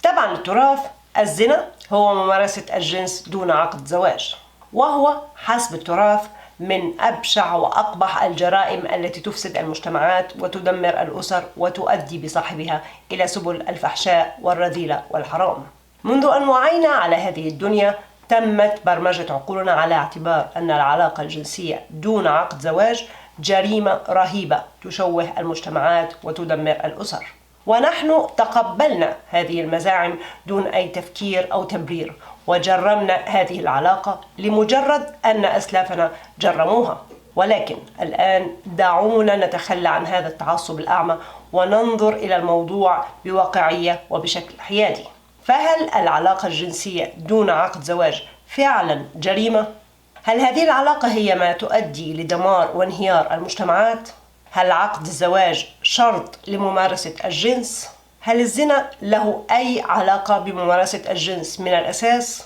تبعا للتراث الزنا هو ممارسة الجنس دون عقد زواج، وهو حسب التراث من أبشع وأقبح الجرائم التي تفسد المجتمعات وتدمر الأسر وتؤدي بصاحبها إلى سبل الفحشاء والرذيلة والحرام. منذ أن وعينا على هذه الدنيا تمت برمجة عقولنا على اعتبار أن العلاقة الجنسية دون عقد زواج جريمة رهيبة تشوه المجتمعات وتدمر الأسر، ونحن تقبلنا هذه المزاعم دون أي تفكير أو تبرير، وجرمنا هذه العلاقة لمجرد أن أسلافنا جرموها. ولكن الآن دعونا نتخلى عن هذا التعصب الأعمى وننظر إلى الموضوع بواقعية وبشكل حيادي. فهل العلاقة الجنسية دون عقد زواج فعلا جريمة؟ هل هذه العلاقة هي ما تؤدي لدمار وانهيار المجتمعات؟ هل عقد الزواج شرط لممارسة الجنس؟ هل الزنا له أي علاقة بممارسة الجنس من الأساس؟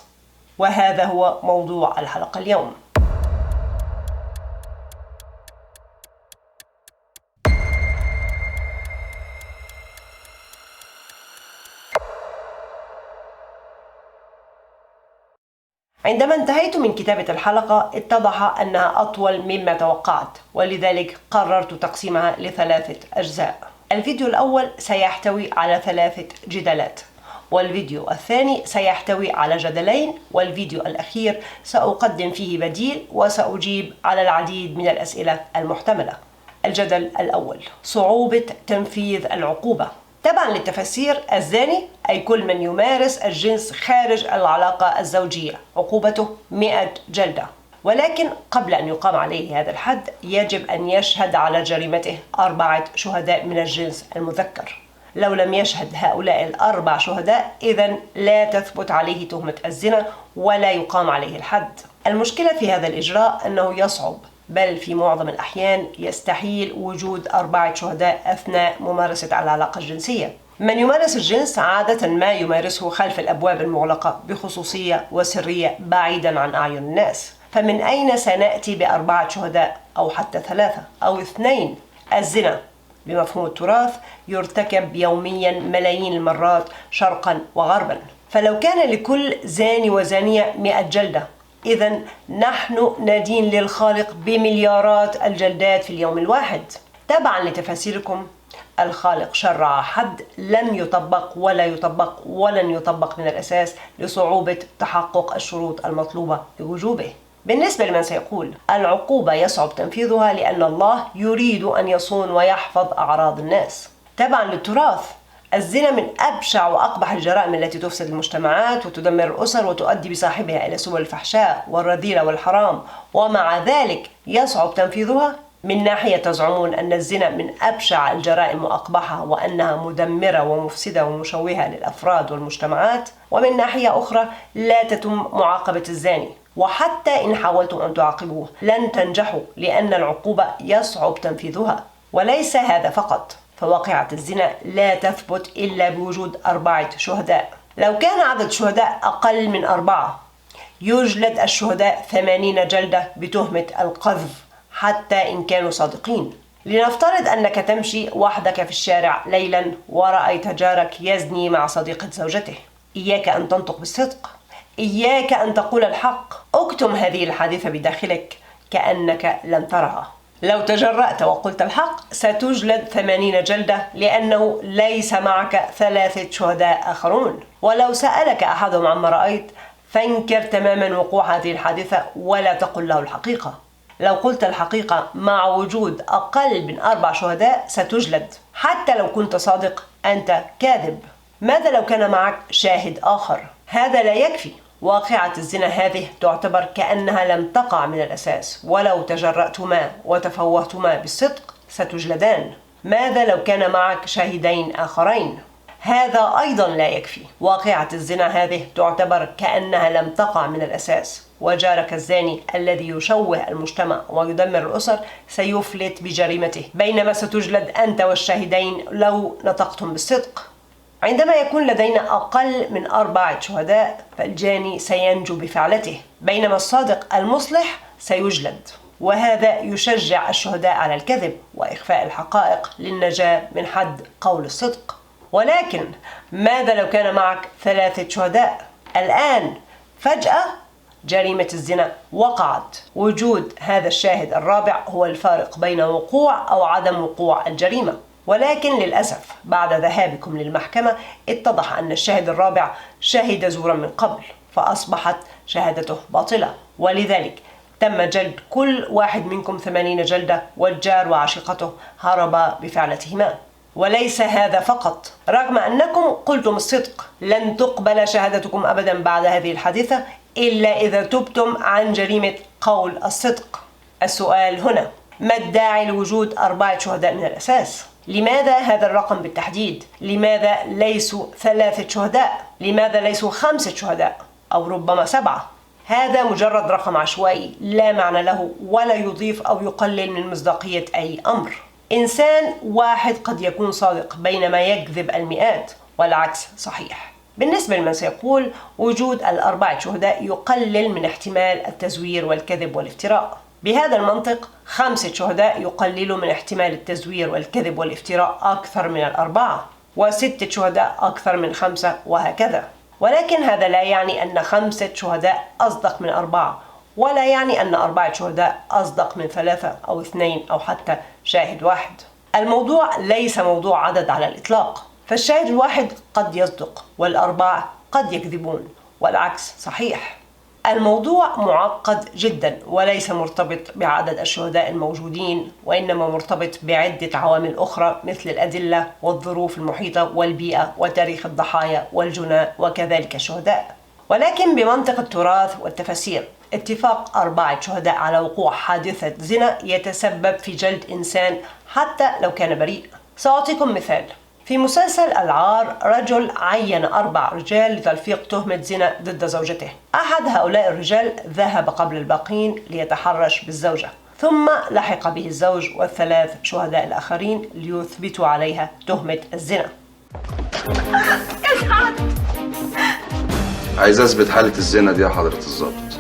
وهذا هو موضوع الحلقة اليوم. عندما انتهيت من كتابة الحلقة اتضح أنها أطول مما توقعت، ولذلك قررت تقسيمها ل3 أجزاء. الفيديو الأول سيحتوي على 3 جدالات، والفيديو الثاني سيحتوي على جدلين، والفيديو الأخير سأقدم فيه بديل وسأجيب على العديد من الأسئلة المحتملة. الجدل الأول: صعوبة تنفيذ العقوبة. تبعا للتفسير، الزاني أي كل من يمارس الجنس خارج العلاقة الزوجية عقوبته 100 جلدة، ولكن قبل أن يقام عليه هذا الحد يجب أن يشهد على جريمته 4 شهداء من الجنس المذكر. لو لم يشهد هؤلاء ال4 شهداء إذن لا تثبت عليه تهمة الزنا ولا يقام عليه الحد. المشكلة في هذا الإجراء أنه يصعب، بل في معظم الأحيان يستحيل وجود 4 شهداء أثناء ممارسة العلاقة الجنسية. من يمارس الجنس عادة ما يمارسه خلف الأبواب المغلقة بخصوصية وسرية بعيدا عن أعين الناس، فمن أين سنأتي ب4 شهداء أو حتى 3 أو 2؟ الزنا بمفهوم التراث يرتكب يوميا ملايين المرات شرقا وغربا، فلو كان لكل زاني وزانية 100 جلدة إذن نحن ندين للخالق بمليارات الجلدات في اليوم الواحد. تبعا لتفاسيركم، الخالق شرع حد لم يطبق ولا يطبق ولن يطبق من الأساس لصعوبة تحقق الشروط المطلوبة لوجوبه. بالنسبة لمن سيقول العقوبة يصعب تنفيذها لأن الله يريد أن يصون ويحفظ أعراض الناس، تبعا للتراث الزنا من أبشع وأقبح الجرائم التي تفسد المجتمعات وتدمر الأسر وتؤدي بصاحبها إلى سبل الفحشاء والرذيلة والحرام، ومع ذلك يصعب تنفيذها. من ناحية تزعمون أن الزنا من أبشع الجرائم وأقبحها وأنها مدمرة ومفسدة ومشوهة للأفراد والمجتمعات، ومن ناحية أخرى لا تتم معاقبة الزاني، وحتى إن حاولتم أن تعاقبوه لن تنجحوا لأن العقوبة يصعب تنفيذها. وليس هذا فقط، فواقعة الزنا لا تثبت إلا بوجود 4 شهداء. لو كان عدد الشهداء أقل من 4 يجلد الشهداء 80 جلدة بتهمة القذف حتى إن كانوا صادقين. لنفترض أنك تمشي وحدك في الشارع ليلا ورأيت جارك يزني مع صديقة زوجته. إياك أن تنطق بالصدق، إياك أن تقول الحق، اكتم هذه الحادثة بداخلك كأنك لم ترها. لو تجرأت وقلت الحق ستجلد 80 جلدة لأنه ليس معك 3 شهداء آخرون. ولو سألك أحدهم عما رأيت فانكر تماما وقوع هذه الحادثة ولا تقل له الحقيقة. لو قلت الحقيقة مع وجود أقل من 4 شهداء ستجلد، حتى لو كنت صادق أنت كاذب. ماذا لو كان معك شاهد آخر؟ هذا لا يكفي. واقعة الزنا هذه تعتبر كأنها لم تقع من الأساس، ولو تجرأتما وتفوهتما بالصدق ستجلدان. ماذا لو كان معك شاهدين آخرين؟ هذا أيضا لا يكفي. واقعة الزنا هذه تعتبر كأنها لم تقع من الأساس، وجارك الزاني الذي يشوه المجتمع ويدمر الأسر سيفلت بجريمته، بينما ستجلد أنت والشاهدين لو نطقتم بالصدق. عندما يكون لدينا أقل من 4 شهداء فالجاني سينجو بفعلته، بينما الصادق المصلح سيجلد، وهذا يشجع الشهداء على الكذب وإخفاء الحقائق للنجاة من حد قول الصدق. ولكن ماذا لو كان معك 3 شهداء؟ الآن فجأة جريمة الزنا وقعت. وجود هذا الشاهد الرابع هو الفارق بين وقوع أو عدم وقوع الجريمة. ولكن للأسف بعد ذهابكم للمحكمة اتضح أن الشاهد الرابع شهد زورا من قبل، فأصبحت شهادته باطلة، ولذلك تم جلد كل واحد منكم 80 جلدة، والجار وعشيقته هربا بفعلتهما. وليس هذا فقط، رغم أنكم قلتم الصدق لن تقبل شهادتكم أبدا بعد هذه الحادثة إلا إذا تبتم عن جريمة قول الصدق. السؤال هنا: ما الداعي لوجود 4 شهداء من الأساس؟ لماذا هذا الرقم بالتحديد؟ لماذا ليسوا 3 شهداء؟ لماذا ليسوا 5 شهداء؟ أو ربما 7؟ هذا مجرد رقم عشوائي لا معنى له ولا يضيف أو يقلل من مصداقية أي أمر. إنسان واحد قد يكون صادق بينما يكذب المئات، والعكس صحيح. بالنسبة لمن سيقول وجود 4 شهداء يقلل من احتمال التزوير والكذب والافتراء، بهذا المنطق 5 شهداء يقللوا من احتمال التزوير والكذب والافتراء أكثر من 4، و6 شهداء أكثر من 5، وهكذا. ولكن هذا لا يعني أن 5 شهداء أصدق من 4، ولا يعني أن 4 شهداء أصدق من 3 أو 2 أو حتى شاهد واحد. الموضوع ليس موضوع عدد على الإطلاق، فالشاهد الواحد قد يصدق وال4 قد يكذبون، والعكس صحيح. الموضوع معقد جدا وليس مرتبط بعدد الشهداء الموجودين، وإنما مرتبط بعدة عوامل أخرى مثل الأدلة والظروف المحيطة والبيئة وتاريخ الضحايا والجناة وكذلك الشهداء. ولكن بمنطق التراث والتفاسير اتفاق 4 شهداء على وقوع حادثة زنا يتسبب في جلد إنسان حتى لو كان بريء. سأعطيكم مثال. في مسلسل العار رجل عين 4 رجال لتلفيق تهمة زنا ضد زوجته. أحد هؤلاء الرجال ذهب قبل الباقين ليتحرش بالزوجة، ثم لحق به الزوج وال3 شهداء الآخرين ليثبتوا عليها تهمة الزنا. عايز أثبت حالة الزنا دي يا حضرة الضابط.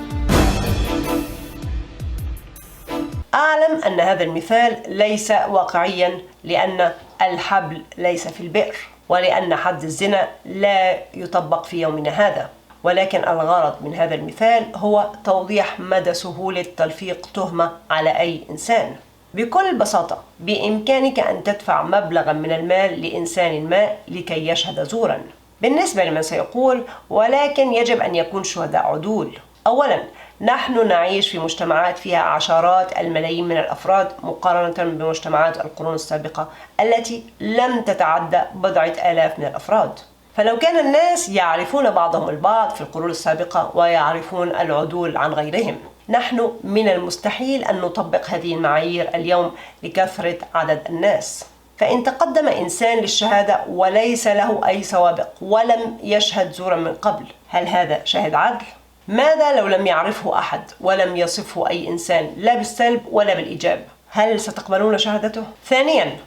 أعلم أن هذا المثال ليس واقعيا، لأن الحبل ليس في البئر، ولأن حد الزنا لا يطبق في يومنا هذا. ولكن الغرض من هذا المثال هو توضيح مدى سهولة تلفيق تهمة على أي إنسان. بكل بساطة بإمكانك أن تدفع مبلغا من المال لإنسان ما لكي يشهد زورا. بالنسبة لمن سيقول ولكن يجب أن يكون شهداء عدول، أولا نحن نعيش في مجتمعات فيها عشرات الملايين من الأفراد مقارنة بمجتمعات القرون السابقة التي لم تتعدى بضعة آلاف من الأفراد. فلو كان الناس يعرفون بعضهم البعض في القرون السابقة ويعرفون العدول عن غيرهم، نحن من المستحيل أن نطبق هذه المعايير اليوم لكثرة عدد الناس. فإن تقدم إنسان للشهادة وليس له أي سوابق ولم يشهد زورا من قبل، هل هذا شاهد عدل؟ ماذا لو لم يعرفه أحد ولم يصفه أي إنسان لا بالسلب ولا بالإيجاب؟ هل ستقبلون شهادته؟ ثانيا،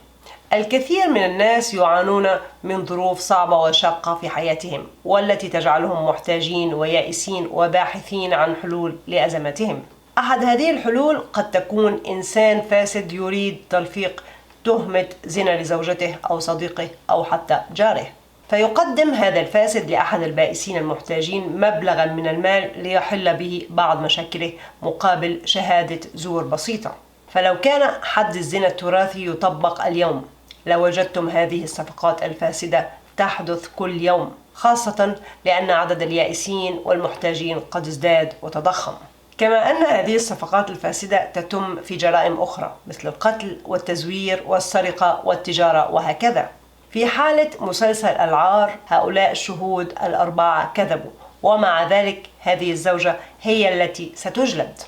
الكثير من الناس يعانون من ظروف صعبة وشاقة في حياتهم، والتي تجعلهم محتاجين ويائسين وباحثين عن حلول لأزماتهم. أحد هذه الحلول قد تكون إنسان فاسد يريد تلفيق تهمة زنا لزوجته أو صديقه أو حتى جاره، فيقدم هذا الفاسد لأحد البائسين المحتاجين مبلغا من المال ليحل به بعض مشاكله مقابل شهادة زور بسيطة. فلو كان حد الزنا التراثي يطبق اليوم لوجدتم هذه الصفقات الفاسدة تحدث كل يوم، خاصة لأن عدد اليائسين والمحتاجين قد ازداد وتضخم. كما أن هذه الصفقات الفاسدة تتم في جرائم أخرى مثل القتل والتزوير والسرقة والتجارة وهكذا. في حالة مسلسل العار هؤلاء الشهود 4 كذبوا، ومع ذلك هذه الزوجة هي التي ستجلد.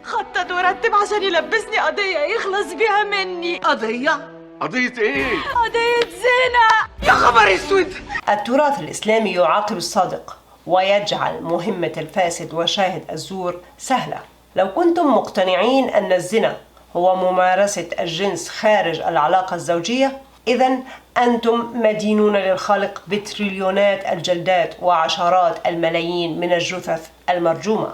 خطط ورتب عشان يلبسني قضية يخلص بيها مني. قضية ايه؟ قضية زنا. يا خبر اسود! التراث الإسلامي يعاقب الصادق ويجعل مهمة الفاسد وشاهد الزور سهلة. لو كنتم مقتنعين أن الزنا هو ممارسة الجنس خارج العلاقة الزوجية، إذن أنتم مدينون للخالق بتريليونات الجلدات وعشرات الملايين من الجثث المرجومة.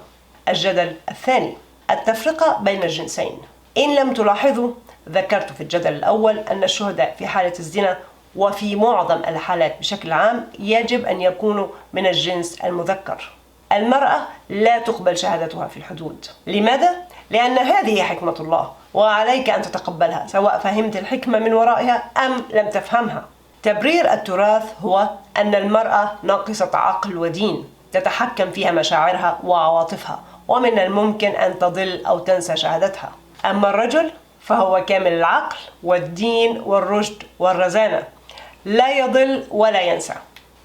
الجدل الثاني: التفرقة بين الجنسين. إن لم تلاحظوا، ذكرت في الجدل الأول أن الشهداء في حالة الزنا وفي معظم الحالات بشكل عام يجب أن يكونوا من الجنس المذكر. المرأة لا تقبل شهادتها في الحدود. لماذا؟ لأن هذه حكمة الله، وعليك أن تتقبلها سواء فهمت الحكمة من ورائها أم لم تفهمها. تبرير التراث هو أن المرأة ناقصة عقل ودين، تتحكم فيها مشاعرها وعواطفها، ومن الممكن أن تضل أو تنسى شهادتها. أما الرجل فهو كامل العقل والدين والرشد والرزانة، لا يضل ولا ينسى.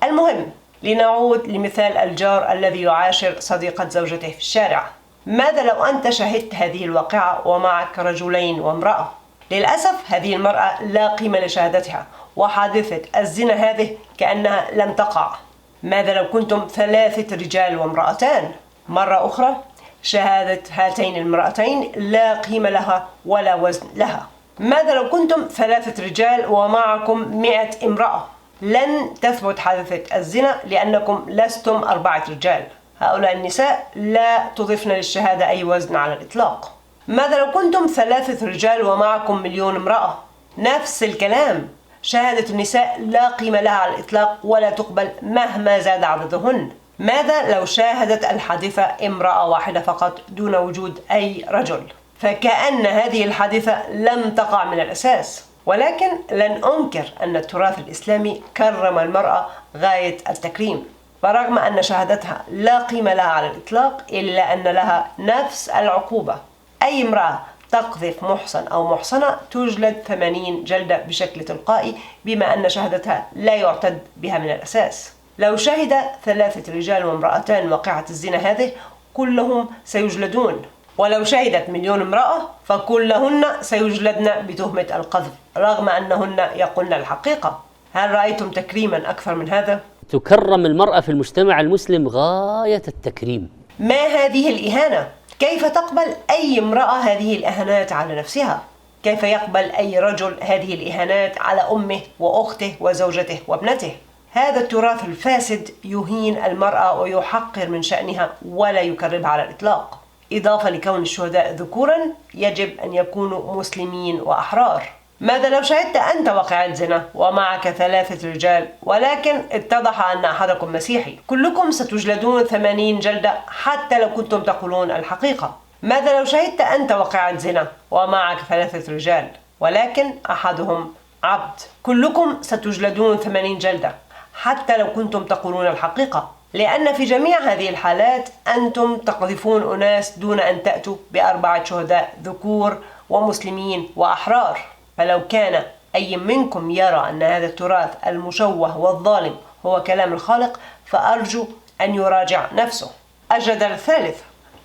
المهم، لنعود لمثال الجار الذي يعاشر صديقة زوجته في الشارع. ماذا لو أنت شهدت هذه الواقعة ومعك رجلين وامرأة؟ للأسف هذه المرأة لا قيمة لشهادتها، وحادثة الزنا هذه كأنها لم تقع. ماذا لو كنتم 3 رجال وامرأتان؟ مرة أخرى، شهادة هاتين المرأتين لا قيمة لها ولا وزن لها. ماذا لو كنتم 3 رجال ومعكم 100 امرأة؟ لن تثبت حادثة الزنا لأنكم لستم 4 رجال. هؤلاء النساء لا تضفن للشهادة أي وزن على الإطلاق. ماذا لو كنتم 3 رجال ومعكم 1,000,000 امرأة؟ نفس الكلام، شهادة النساء لا قيمة لها على الإطلاق ولا تقبل مهما زاد عددهن. ماذا لو شاهدت الحادثة امرأة واحدة فقط دون وجود أي رجل؟ فكأن هذه الحادثة لم تقع من الأساس. ولكن لن أنكر أن التراث الإسلامي كرم المرأة غاية التكريم، فرغم أن شهادتها لا قيمة لها على الإطلاق إلا أن لها نفس العقوبة. أي امرأة تقذف محصن أو محصنة تجلد 80 جلدة بشكل تلقائي، بما أن شهادتها لا يعتد بها من الأساس. لو شهد 3 رجال وامرأتان واقعة الزنا هذه كلهم سيجلدون، ولو شهدت 1,000,000 امرأة فكلهن سيجلدن بتهمة القذف رغم أنهن يقولن الحقيقة. هل رأيتم تكريما أكثر من هذا؟ تكرم المرأة في المجتمع المسلم غاية التكريم. ما هذه الإهانة؟ كيف تقبل أي امرأة هذه الإهانات على نفسها؟ كيف يقبل أي رجل هذه الإهانات على أمه وأخته وزوجته وابنته؟ هذا التراث الفاسد يهين المرأة ويحقر من شأنها ولا يكرمها على الإطلاق. إضافة لكون الشهداء ذكورا يجب أن يكونوا مسلمين وأحرار. ماذا لو شهدت أنت واقعة زنا ومعك 3 رجال ولكن اتضح أن أحدكم مسيحي؟ كلكم ستجلدون 80 جلدة حتى لو كنتم تقولون الحقيقة. ماذا لو شهدت أنت واقعة زنا ومعك 3 رجال ولكن أحدهم عبد؟ كلكم ستجلدون 80 جلدة حتى لو كنتم تقولون الحقيقة، لأن في جميع هذه الحالات أنتم تقذفون أناس دون أن تأتوا ب4 شهداء ذكور ومسلمين وأحرار. فلو كان أي منكم يرى أن هذا التراث المشوه والظالم هو كلام الخالق فأرجو أن يراجع نفسه. الجدل الثالث: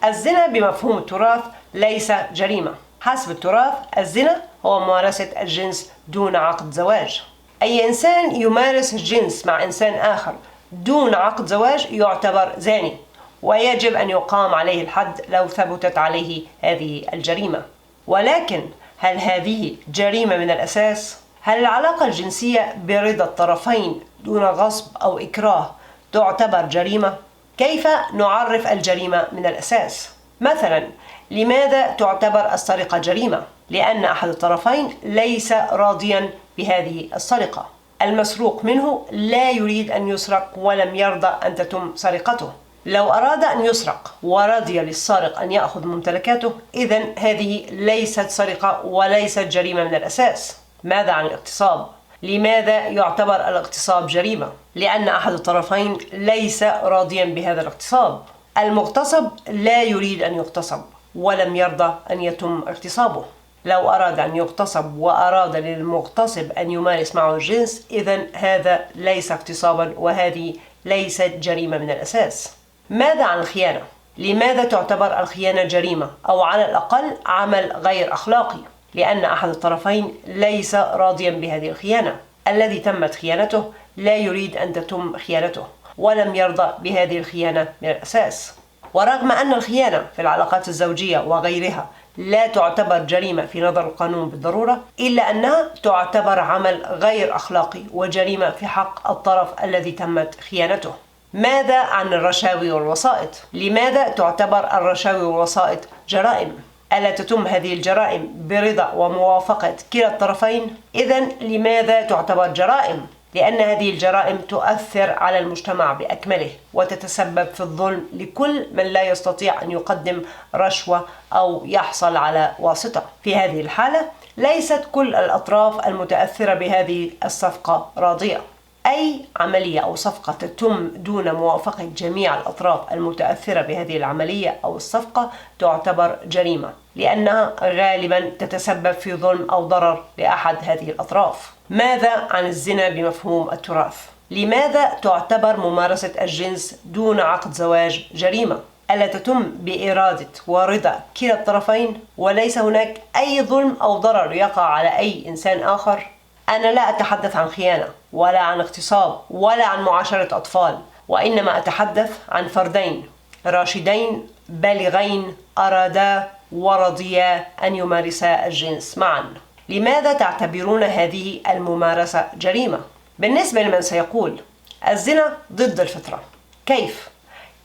الزنا بمفهوم التراث ليس جريمة. حسب التراث الزنا هو ممارسة الجنس دون عقد زواج. أي إنسان يمارس الجنس مع إنسان آخر دون عقد زواج يعتبر زاني، ويجب أن يقام عليه الحد لو ثبتت عليه هذه الجريمة. ولكن هل هذه جريمة من الأساس؟ هل العلاقة الجنسية برضا الطرفين دون غصب أو إكراه تعتبر جريمة؟ كيف نعرف الجريمة من الأساس؟ مثلا، لماذا تعتبر السرقة جريمة؟ لأن أحد الطرفين ليس راضيا بهذه السرقة. المسروق منه لا يريد أن يسرق ولم يرضى أن تتم سرقته. لو أراد أن يسرق ورضي للسارق أن يأخذ ممتلكاته إذن هذه ليست سرقة وليست جريمة من الأساس. ماذا عن الاغتصاب؟ لماذا يعتبر الاغتصاب جريمة؟ لأن أحد الطرفين ليس راضيا بهذا الاغتصاب. المغتصب لا يريد أن يغتصب ولم يرضى أن يتم اغتصابه. لو أراد أن يغتصب وأراد للمغتصب أن يمارس معه الجنس إذن هذا ليس اغتصابا وهذه ليست جريمة من الأساس. ماذا عن الخيانة؟ لماذا تعتبر الخيانة جريمة أو على الأقل عمل غير أخلاقي؟ لأن أحد الطرفين ليس راضيا بهذه الخيانة. الذي تمت خيانته لا يريد أن تتم خيانته ولم يرضى بهذه الخيانة من الأساس. ورغم أن الخيانة في العلاقات الزوجية وغيرها لا تعتبر جريمة في نظر القانون بالضرورة، إلا أنها تعتبر عمل غير أخلاقي وجريمة في حق الطرف الذي تمت خيانته. ماذا عن الرشاوي والوسائط؟ لماذا تعتبر الرشاوي والوسائط جرائم؟ ألا تتم هذه الجرائم برضا وموافقة كلا الطرفين؟ إذن لماذا تعتبر جرائم؟ لأن هذه الجرائم تؤثر على المجتمع بأكمله وتتسبب في الظلم لكل من لا يستطيع أن يقدم رشوة أو يحصل على واسطة. في هذه الحالة ليست كل الأطراف المتأثرة بهذه الصفقة راضية. أي عملية أو صفقة تتم دون موافقة جميع الأطراف المتأثرة بهذه العملية أو الصفقة تعتبر جريمة، لأنها غالبا تتسبب في ظلم أو ضرر لأحد هذه الأطراف. ماذا عن الزنا بمفهوم التراث؟ لماذا تعتبر ممارسة الجنس دون عقد زواج جريمة؟ ألا تتم بإرادة ورضا كلا الطرفين وليس هناك أي ظلم أو ضرر يقع على أي إنسان آخر؟ أنا لا أتحدث عن خيانة ولا عن اغتصاب ولا عن معاشرة أطفال، وإنما أتحدث عن فردين راشدين بالغين أرادا ورضيا أن يمارسا الجنس معا. لماذا تعتبرون هذه الممارسة جريمة؟ بالنسبة لمن سيقول الزنا ضد الفطرة،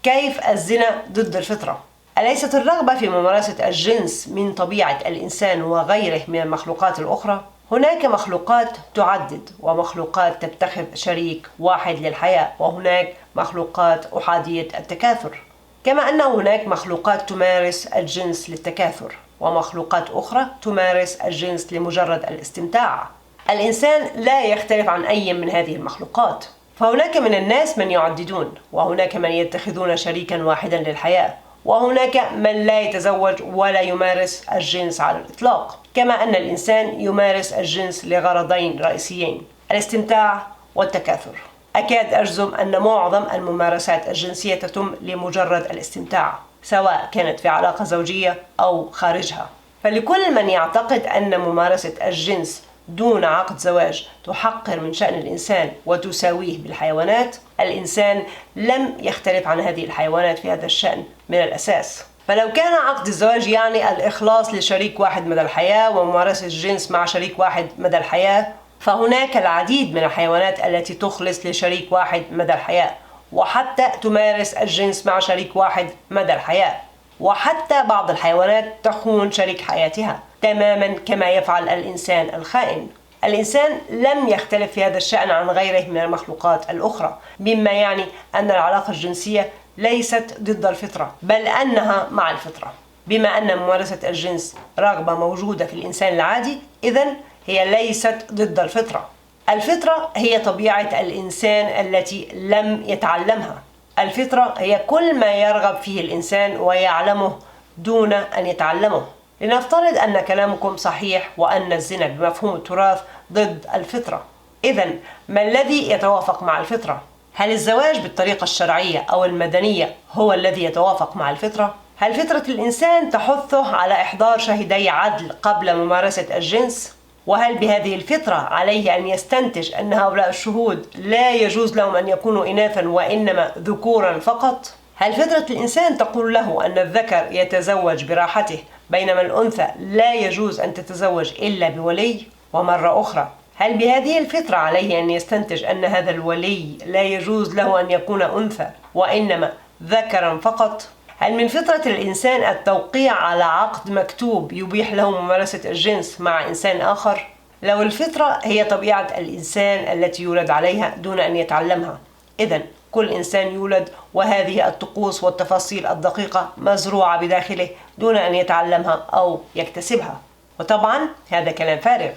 كيف الزنا ضد الفطرة؟ أليست الرغبة في ممارسة الجنس من طبيعة الإنسان وغيره من المخلوقات الأخرى؟ هناك مخلوقات تعدد ومخلوقات تتخذ شريك واحد للحياة، وهناك مخلوقات أحادية التكاثر، كما أن هناك مخلوقات تمارس الجنس للتكاثر ومخلوقات أخرى تمارس الجنس لمجرد الاستمتاع. الإنسان لا يختلف عن أي من هذه المخلوقات، فهناك من الناس من يعددون، وهناك من يتخذون شريكا واحدا للحياة، وهناك من لا يتزوج ولا يمارس الجنس على الإطلاق، كما أن الإنسان يمارس الجنس لغرضين رئيسيين: الاستمتاع والتكاثر. أكاد أجزم أن معظم الممارسات الجنسية تتم لمجرد الاستمتاع، سواء كانت في علاقة زوجية أو خارجها. فلكل من يعتقد أن ممارسة الجنس دون عقد زواج تحقر من شأن الإنسان وتساويه بالحيوانات، الإنسان لم يختلف عن هذه الحيوانات في هذا الشأن من الأساس. فلو كان عقد الزواج يعني الإخلاص لشريك واحد مدى الحياة وممارسة الجنس مع شريك واحد مدى الحياة، فهناك العديد من الحيوانات التي تخلص لشريك واحد مدى الحياة، وحتى تمارس الجنس مع شريك واحد مدى الحياة، وحتى بعض الحيوانات تخون شريك حياتها تماما كما يفعل الإنسان الخائن. الإنسان لم يختلف في هذا الشأن عن غيره من المخلوقات الأخرى، مما يعني أن العلاقة الجنسية ليست ضد الفطرة، بل أنها مع الفطرة. بما أن ممارسة الجنس رغبة موجودة في الإنسان العادي، إذن هي ليست ضد الفطرة. الفطرة هي طبيعة الإنسان التي لم يتعلمها. الفطرة هي كل ما يرغب فيه الإنسان ويعلمه دون أن يتعلمه. لنفترض أن كلامكم صحيح وأن الزنا بمفهوم التراث ضد الفطرة، إذن ما الذي يتوافق مع الفطرة؟ هل الزواج بالطريقة الشرعية أو المدنية هو الذي يتوافق مع الفطرة؟ هل فطرة الإنسان تحثه على إحضار شاهدي عدل قبل ممارسة الجنس؟ وهل بهذه الفطرة عليه أن يستنتج أن هؤلاء الشهود لا يجوز لهم أن يكونوا إناثا وإنما ذكورا فقط؟ هل فطرة الإنسان تقول له أن الذكر يتزوج براحته بينما الأنثى لا يجوز أن تتزوج إلا بولي؟ ومرة أخرى، هل بهذه الفطرة عليه أن يستنتج أن هذا الولي لا يجوز له أن يكون أنثى وإنما ذكرا فقط؟ هل من فطرة الإنسان التوقيع على عقد مكتوب يبيح له ممارسة الجنس مع إنسان آخر؟ لو الفطرة هي طبيعة الإنسان التي يولد عليها دون أن يتعلمها، إذن كل إنسان يولد وهذه الطقوس والتفاصيل الدقيقة مزروعة بداخله دون أن يتعلمها أو يكتسبها. وطبعا هذا كلام فارغ،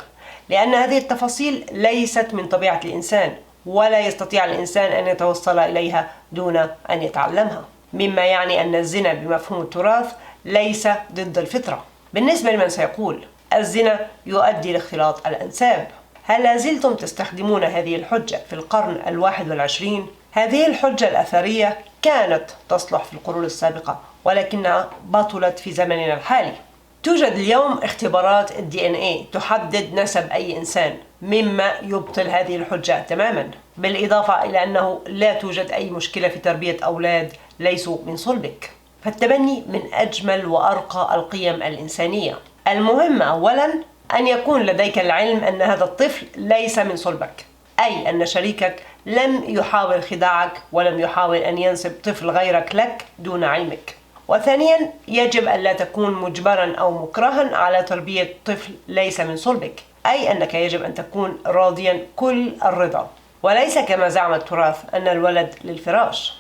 لأن هذه التفاصيل ليست من طبيعة الإنسان، ولا يستطيع الإنسان أن يتوصل إليها دون أن يتعلمها، مما يعني أن الزنا بمفهوم التراث ليس ضد الفطرة. بالنسبة لمن سيقول الزنا يؤدي لاختلاط الأنساب، هل لازلتم تستخدمون هذه الحجة في القرن 21؟ هذه الحجة الأثرية كانت تصلح في القرون السابقة، ولكنها بطلت في زمننا الحالي. توجد اليوم اختبارات DNA تحدد نسب أي إنسان، مما يبطل هذه الحجة تماما، بالإضافة إلى أنه لا توجد أي مشكلة في تربية أولاد ليسوا من صلبك. فالتبني من أجمل وأرقى القيم الإنسانية. المهم أولا أن يكون لديك العلم أن هذا الطفل ليس من صلبك، أي أن شريكك لم يحاول خداعك ولم يحاول أن ينسب طفل غيرك لك دون علمك. وثانيا يجب ألا تكون مجبرا أو مكرها على تربية طفل ليس من صلبك، أي أنك يجب أن تكون راضيا كل الرضا، وليس كما زعم التراث أن الولد للفراش.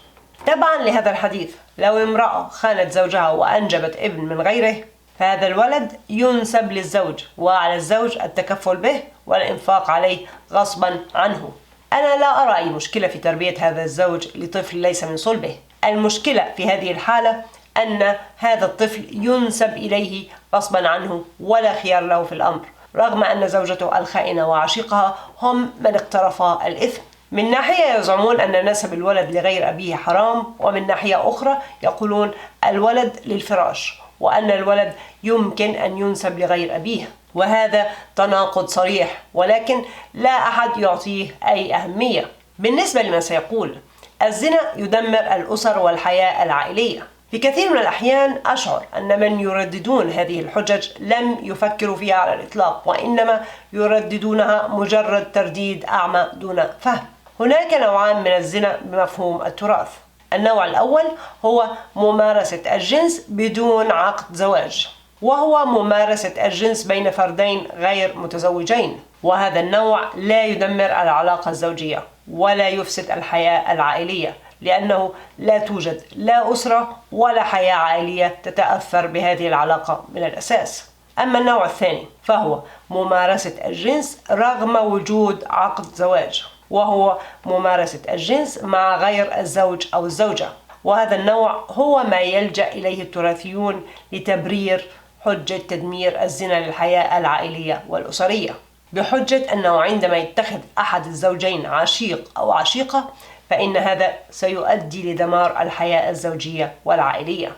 تبعا لهذا الحديث، لو امرأة خانت زوجها وأنجبت ابن من غيره فهذا الولد ينسب للزوج، وعلى الزوج التكفل به والإنفاق عليه غصبا عنه. أنا لا أرى أي مشكلة في تربية هذا الزوج لطفل ليس من صلبه. المشكلة في هذه الحالة أن هذا الطفل ينسب إليه غصبا عنه ولا خيار له في الأمر، رغم أن زوجته الخائنة وعشيقها هم من اقترفا الإثم. من ناحية يزعمون أن نسب الولد لغير أبيه حرام، ومن ناحية أخرى يقولون الولد للفراش وأن الولد يمكن أن ينسب لغير أبيه، وهذا تناقض صريح ولكن لا أحد يعطيه أي أهمية. بالنسبة لما سيقول، الزنا يدمر الأسر والحياة العائلية. في كثير من الأحيان أشعر أن من يرددون هذه الحجج لم يفكروا فيها على الإطلاق، وإنما يرددونها مجرد ترديد أعمى دون فهم. هناك نوعان من الزنا بمفهوم التراث. النوع الأول هو ممارسة الجنس بدون عقد زواج، وهو ممارسة الجنس بين فردين غير متزوجين، وهذا النوع لا يدمر العلاقة الزوجية ولا يفسد الحياة العائلية، لأنه لا توجد لا أسرة ولا حياة عائلية تتأثر بهذه العلاقة من الأساس. أما النوع الثاني فهو ممارسة الجنس رغم وجود عقد زواج، وهو ممارسة الجنس مع غير الزوج أو الزوجة، وهذا النوع هو ما يلجأ إليه التراثيون لتبرير حجة تدمير الزنا للحياة العائلية والأسرية، بحجة أنه عندما يتخذ أحد الزوجين عشيق أو عشيقة فإن هذا سيؤدي لدمار الحياة الزوجية والعائلية.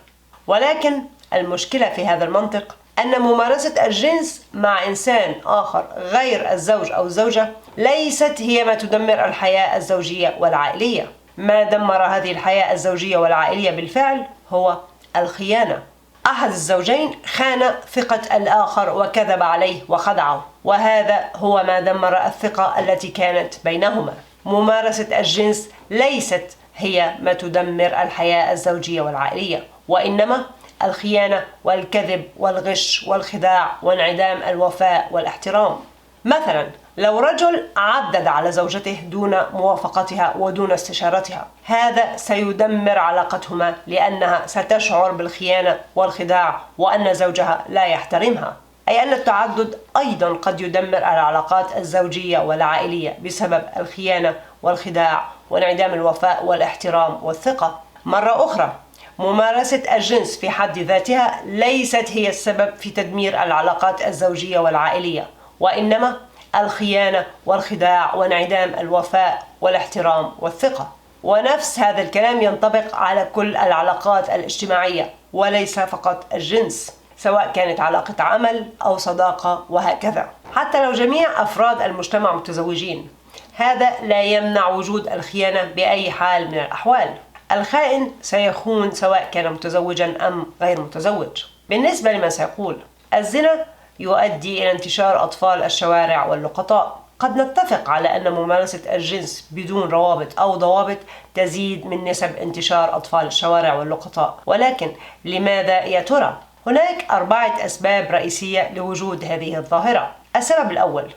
ولكن المشكلة في هذا المنطق أن ممارسة الجنس مع إنسان آخر غير الزوج أو الزوجة ليست هي ما تدمر الحياة الزوجية والعائلية. ما دمر هذه الحياة الزوجية والعائلية بالفعل هو الخيانة. أحد الزوجين خان ثقة الآخر وكذب عليه وخدعه، وهذا هو ما دمر الثقة التي كانت بينهما. ممارسة الجنس ليست هي ما تدمر الحياة الزوجية والعائلية، وإنما الخيانة والكذب والغش والخداع وانعدام الوفاء والاحترام. مثلا لو رجل عدد على زوجته دون موافقتها ودون استشارتها، هذا سيدمر علاقتهما، لأنها ستشعر بالخيانة والخداع وأن زوجها لا يحترمها. أي أن التعدد أيضا قد يدمر العلاقات الزوجية والعائلية بسبب الخيانة والخداع وانعدام الوفاء والاحترام والثقة. مرة أخرى، ممارسة الجنس في حد ذاتها ليست هي السبب في تدمير العلاقات الزوجية والعائلية، وإنما الخيانة والخداع وانعدام الوفاء والاحترام والثقة. ونفس هذا الكلام ينطبق على كل العلاقات الاجتماعية وليس فقط الجنس، سواء كانت علاقة عمل أو صداقة وهكذا. حتى لو جميع أفراد المجتمع متزوجين، هذا لا يمنع وجود الخيانة بأي حال من الأحوال. الخائن سيخون سواء كان متزوجا أم غير متزوج. بالنسبة لما سيقول، الزنا يؤدي إلى انتشار أطفال الشوارع واللقطاء. قد نتفق على أن ممارسة الجنس بدون روابط أو ضوابط تزيد من نسب انتشار أطفال الشوارع واللقطاء، ولكن لماذا يا ترى؟ هناك 4 أسباب رئيسية لوجود هذه الظاهرة. السبب الأول: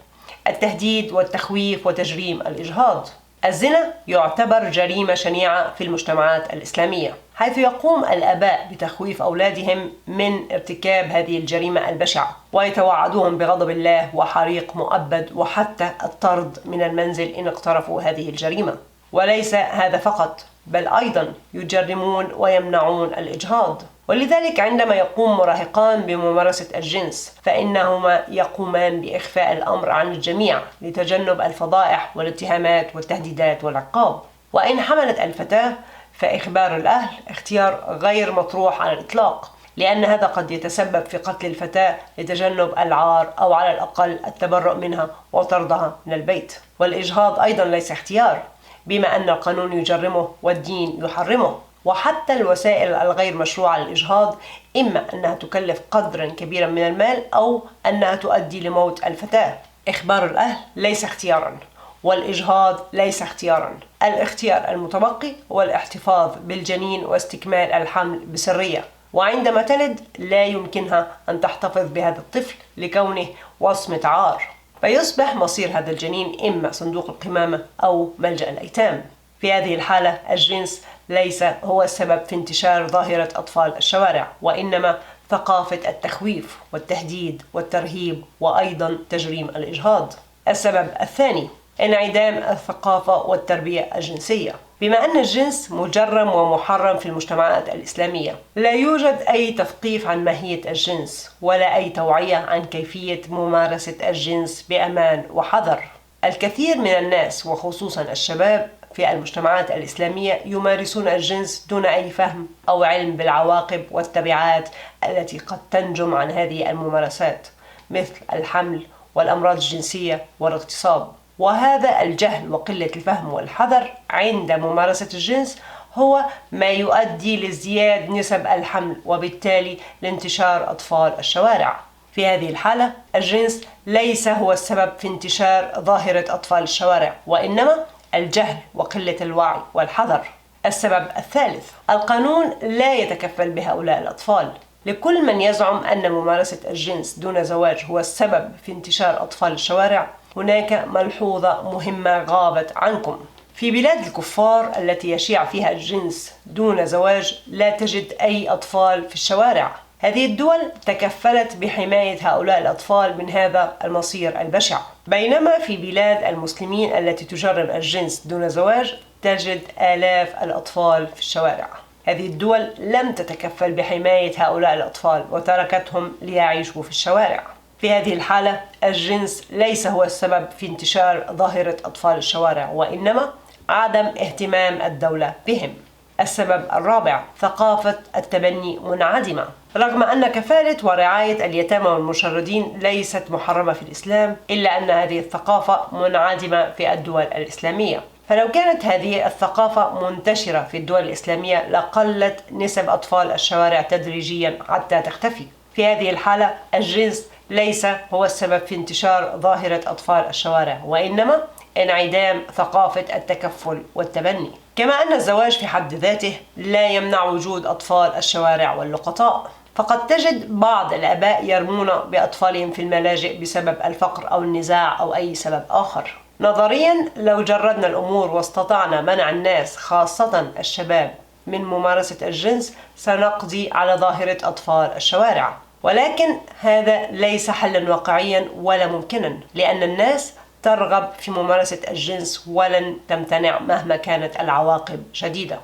التهديد والتخويف وتجريم الإجهاض. الزنا يعتبر جريمة شنيعة في المجتمعات الإسلامية، حيث يقوم الآباء بتخويف أولادهم من ارتكاب هذه الجريمة البشعة، ويتوعدوهم بغضب الله وحريق مؤبد وحتى الطرد من المنزل إن اقترفوا هذه الجريمة. وليس هذا فقط، بل أيضا يجرمون ويمنعون الإجهاض. ولذلك عندما يقوم مراهقان بممارسة الجنس فإنهما يقومان بإخفاء الأمر عن الجميع لتجنب الفضائح والاتهامات والتهديدات والعقاب. وإن حملت الفتاة فإخبار الأهل اختيار غير مطروح على الإطلاق، لأن هذا قد يتسبب في قتل الفتاة لتجنب العار أو على الأقل التبرؤ منها وطردها من البيت. والإجهاض أيضا ليس اختيار، بما أن القانون يجرمه والدين يحرمه. وحتى الوسائل الغير مشروعة للإجهاض إما أنها تكلف قدرا كبيرا من المال أو أنها تؤدي لموت الفتاة. إخبار الأهل ليس اختيارا، والإجهاض ليس اختيارا. الاختيار المتبقي هو الاحتفاظ بالجنين واستكمال الحمل بسرية، وعندما تلد لا يمكنها أن تحتفظ بهذا الطفل لكونه وصمة عار، فيصبح مصير هذا الجنين إما صندوق القمامة أو ملجأ الأيتام. في هذه الحالة الجنس ليس هو السبب في انتشار ظاهرة أطفال الشوارع، وإنما ثقافة التخويف والتهديد والترهيب وأيضا تجريم الإجهاض. السبب الثاني انعدام الثقافة والتربية الجنسية. بما أن الجنس مجرم ومحرم في المجتمعات الإسلامية، لا يوجد أي تثقيف عن ماهية الجنس ولا أي توعية عن كيفية ممارسة الجنس بأمان وحذر. الكثير من الناس وخصوصا الشباب في المجتمعات الإسلامية يمارسون الجنس دون أي فهم أو علم بالعواقب والتبعات التي قد تنجم عن هذه الممارسات، مثل الحمل والأمراض الجنسية والاغتصاب. وهذا الجهل وقلة الفهم والحذر عند ممارسة الجنس هو ما يؤدي لازدياد نسب الحمل وبالتالي لانتشار أطفال الشوارع. في هذه الحالة الجنس ليس هو السبب في انتشار ظاهرة أطفال الشوارع، وإنما الجهل وقلة الوعي والحذر. السبب الثالث القانون لا يتكفل بهؤلاء الأطفال. لكل من يزعم أن ممارسة الجنس دون زواج هو السبب في انتشار أطفال الشوارع هناك ملحوظة مهمة غابت عنكم. في بلاد الكفار التي يشيع فيها الجنس دون زواج لا تجد أي أطفال في الشوارع. هذه الدول تكفلت بحماية هؤلاء الأطفال من هذا المصير البشع، بينما في بلاد المسلمين التي تجرم الجنس دون زواج تجد آلاف الأطفال في الشوارع. هذه الدول لم تتكفل بحماية هؤلاء الأطفال وتركتهم ليعيشوا في الشوارع. في هذه الحالة الجنس ليس هو السبب في انتشار ظاهرة أطفال الشوارع، وإنما عدم اهتمام الدولة بهم. السبب الرابع ثقافة التبني منعدمة. رغم أن كفالة ورعاية اليتامى والمشردين ليست محرمة في الإسلام، إلا أن هذه الثقافة منعدمة في الدول الإسلامية. فلو كانت هذه الثقافة منتشرة في الدول الإسلامية لقلت نسب أطفال الشوارع تدريجيا حتى تختفي. في هذه الحالة الجنس ليس هو السبب في انتشار ظاهرة أطفال الشوارع، وإنما انعدام ثقافة التكفل والتبني. كما أن الزواج في حد ذاته لا يمنع وجود أطفال الشوارع واللقطاء، فقد تجد بعض الآباء يرمون بأطفالهم في الملاجئ بسبب الفقر أو النزاع أو أي سبب آخر. نظريا لو جردنا الأمور واستطعنا منع الناس خاصة الشباب من ممارسة الجنس سنقضي على ظاهرة أطفال الشوارع، ولكن هذا ليس حلا واقعيا ولا ممكنا، لأن الناس ترغب في ممارسة الجنس ولن تمتنع مهما كانت العواقب شديدة.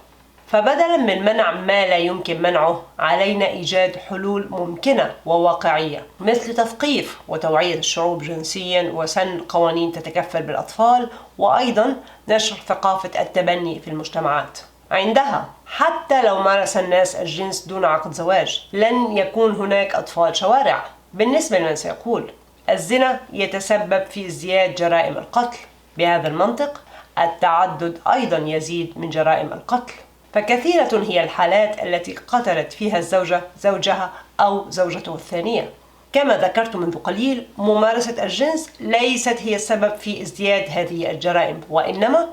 فبدلا من منع ما لا يمكن منعه علينا إيجاد حلول ممكنة وواقعية، مثل تثقيف وتوعية الشعوب جنسيا وسن قوانين تتكفل بالأطفال، وأيضا نشر ثقافة التبني في المجتمعات. عندها حتى لو مارس الناس الجنس دون عقد زواج لن يكون هناك أطفال شوارع. بالنسبة لمن سيقول الزنا يتسبب في ازدياد جرائم القتل، بهذا المنطق التعدد أيضا يزيد من جرائم القتل، فكثيرة هي الحالات التي قتلت فيها الزوجة زوجها أو زوجته الثانية. كما ذكرت منذ قليل ممارسة الجنس ليست هي السبب في ازدياد هذه الجرائم، وإنما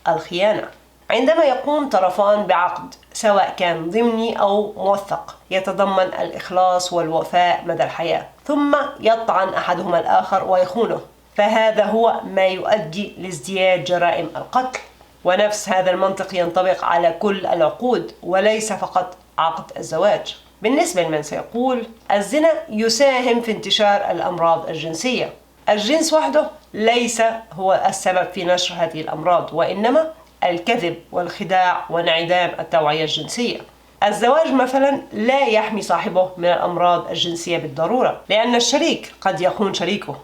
الخيانة. عندما يقوم طرفان بعقد سواء كان ضمني أو موثق يتضمن الإخلاص والوفاء مدى الحياة، ثم يطعن أحدهما الآخر ويخونه، فهذا هو ما يؤدي لازدياد جرائم القتل. ونفس هذا المنطق ينطبق على كل العقود وليس فقط عقد الزواج. بالنسبة لمن سيقول الزنا يساهم في انتشار الأمراض الجنسية، الجنس وحده ليس هو السبب في نشر هذه الأمراض، وإنما الكذب والخداع وانعدام التوعية الجنسية. الزواج مثلا لا يحمي صاحبه من الأمراض الجنسية بالضرورة، لأن الشريك قد يخون شريكه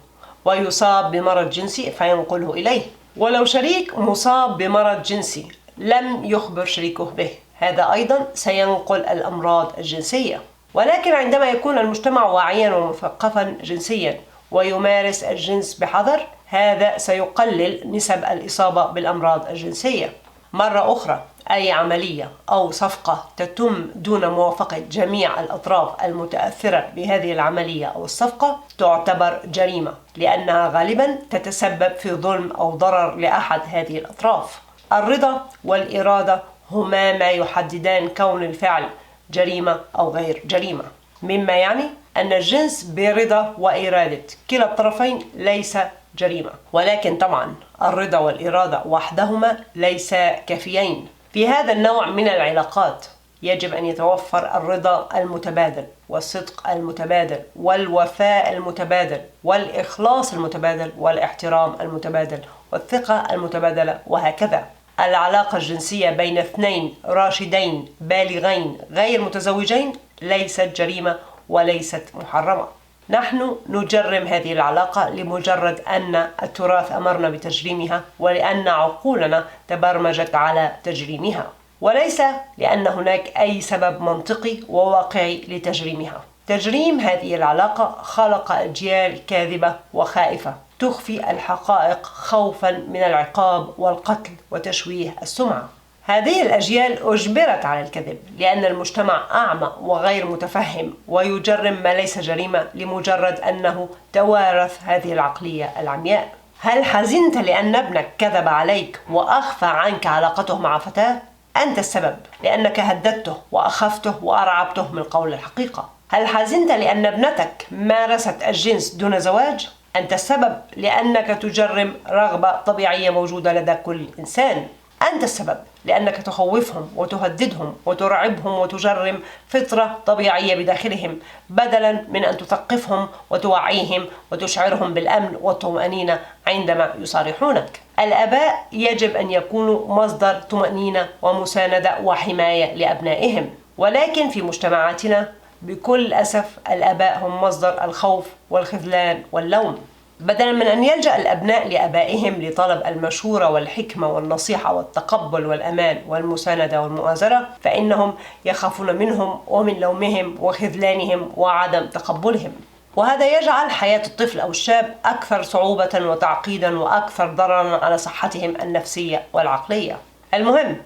ويصاب بمرض جنسي فينقله إليه، ولو شريك مصاب بمرض جنسي لم يخبر شريكه به هذا أيضا سينقل الأمراض الجنسية. ولكن عندما يكون المجتمع واعيا ومثقفا جنسيا ويمارس الجنس بحذر هذا سيقلل نسب الإصابة بالأمراض الجنسية. مرة أخرى أي عملية أو صفقة تتم دون موافقة جميع الأطراف المتأثرة بهذه العملية أو الصفقة تعتبر جريمة، لأنها غالبا تتسبب في ظلم أو ضرر لأحد هذه الأطراف. الرضا والإرادة هما ما يحددان كون الفعل جريمة أو غير جريمة، مما يعني أن الجنس برضا وإرادة كلا الطرفين ليس جريمة. ولكن طبعا الرضا والإرادة وحدهما ليس كافيين. في هذا النوع من العلاقات يجب أن يتوفر الرضا المتبادل والصدق المتبادل والوفاء المتبادل والإخلاص المتبادل والاحترام المتبادل والثقة المتبادلة، وهكذا. العلاقة الجنسية بين اثنين راشدين بالغين غير متزوجين ليست جريمة وليست محرمة. نحن نجرم هذه العلاقة لمجرد أن التراث أمرنا بتجريمها ولأن عقولنا تبرمجت على تجريمها، وليس لأن هناك أي سبب منطقي وواقعي لتجريمها. تجريم هذه العلاقة خلق أجيال كاذبة وخائفة تخفي الحقائق خوفا من العقاب والقتل وتشويه السمعة. هذه الأجيال أجبرت على الكذب لأن المجتمع أعمى وغير متفهم ويجرم ما ليس جريمة لمجرد أنه توارث هذه العقلية العمياء. هل حزنت لأن ابنك كذب عليك وأخفى عنك علاقته مع فتاة؟ أنت السبب، لأنك هددته وأخفته وأرعبته من قول الحقيقة. هل حزنت لأن ابنتك مارست الجنس دون زواج؟ أنت السبب، لأنك تجرم رغبة طبيعية موجودة لدى كل إنسان. أنت السبب، لأنك تخوفهم وتهددهم وترعبهم وتجرم فطرة طبيعية بداخلهم بدلا من أن تثقفهم وتوعيهم وتشعرهم بالأمن والطمأنينة عندما يصارحونك. الآباء يجب أن يكونوا مصدر طمأنينة ومساندة وحماية لأبنائهم، ولكن في مجتمعاتنا بكل أسف الآباء هم مصدر الخوف والخذلان واللوم. بدلا من أن يلجأ الأبناء لآبائهم لطلب المشورة والحكمة والنصيحة والتقبل والأمان والمساندة والمؤازرة، فإنهم يخافون منهم ومن لومهم وخذلانهم وعدم تقبلهم، وهذا يجعل حياة الطفل أو الشاب أكثر صعوبة وتعقيدا وأكثر ضررا على صحتهم النفسية والعقلية. المهم،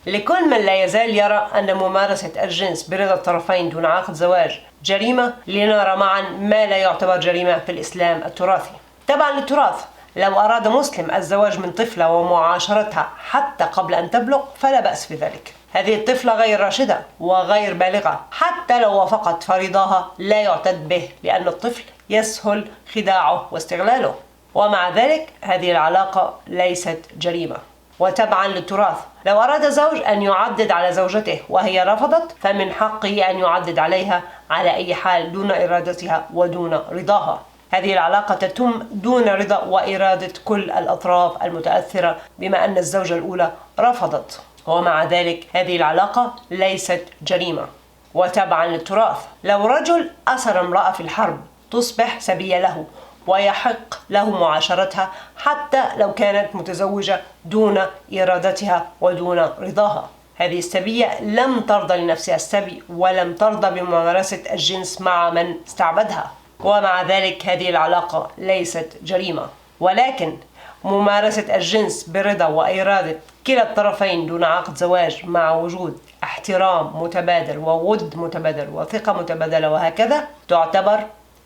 لكل من لا يزال يرى أن ممارسة الجنس برضا الطرفين دون عقد زواج جريمة، لنرى معا ما لا يعتبر جريمة في الإسلام التراثي. تبعا للتراث، لو أراد مسلم الزواج من طفلة ومعاشرتها حتى قبل أن تبلغ فلا بأس في ذلك. هذه الطفلة غير راشدة وغير بالغة، حتى لو وافقت فريضاها لا يعتد به، لأن الطفل يسهل خداعه واستغلاله، ومع ذلك هذه العلاقة ليست جريمة. وتبعا للتراث، لو أراد زوج أن يعدد على زوجته وهي رفضت فمن حقه أن يعدد عليها على أي حال دون إرادتها ودون رضاها. هذه العلاقة تتم دون رضا وإرادة كل الأطراف المتأثرة بما أن الزوجة الأولى رفضت، ومع ذلك هذه العلاقة ليست جريمة. وتبعا للتراث، لو رجل أسر امرأة في الحرب تصبح سبية له ويحق له معاشرتها حتى لو كانت متزوجة دون إرادتها ودون رضاها. هذه السبية لم ترضى لنفسها السبي ولم ترضى بممارسة الجنس مع من استعبدها، ومع ذلك هذه العلاقة ليست جريمة. ولكن ممارسة الجنس برضا وإرادة كلا الطرفين دون عقد زواج مع وجود احترام متبادل وود متبادل وثقة متبادلة وهكذا تعتبر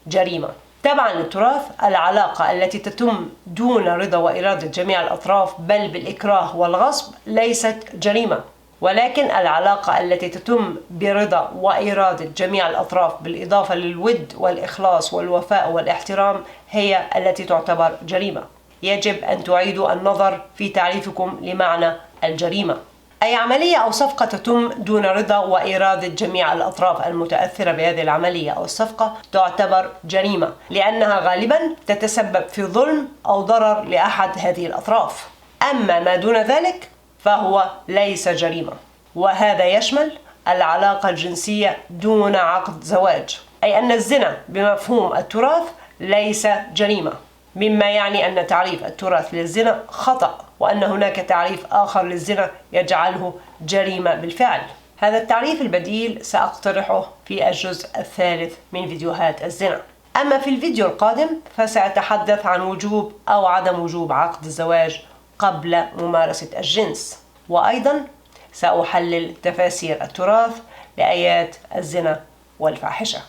جريمة. تبعا للتراث، العلاقة التي تتم دون رضا وإرادة جميع الأطراف بل بالإكراه والغصب ليست جريمة، ولكن العلاقة التي تتم برضا وإرادة جميع الأطراف بالإضافة للود والإخلاص والوفاء والاحترام هي التي تعتبر جريمة. يجب أن تعيدوا النظر في تعريفكم لمعنى الجريمة. أي عملية أو صفقة تتم دون رضا وإرادة جميع الأطراف المتأثرة بهذه العملية أو الصفقة تعتبر جريمة، لأنها غالبا تتسبب في ظلم أو ضرر لأحد هذه الأطراف. أما ما دون ذلك فهو ليس جريمة، وهذا يشمل العلاقة الجنسية دون عقد زواج، أي أن الزنا بمفهوم التراث ليس جريمة، مما يعني أن تعريف التراث للزنا خطأ، وأن هناك تعريف آخر للزنا يجعله جريمة بالفعل. هذا التعريف البديل سأقترحه في الجزء الثالث من فيديوهات الزنا. أما في الفيديو القادم فسأتحدث عن وجوب أو عدم وجوب عقد الزواج قبل ممارسة الجنس، وأيضا سأحلل تفاسير التراث لآيات الزنا والفاحشة.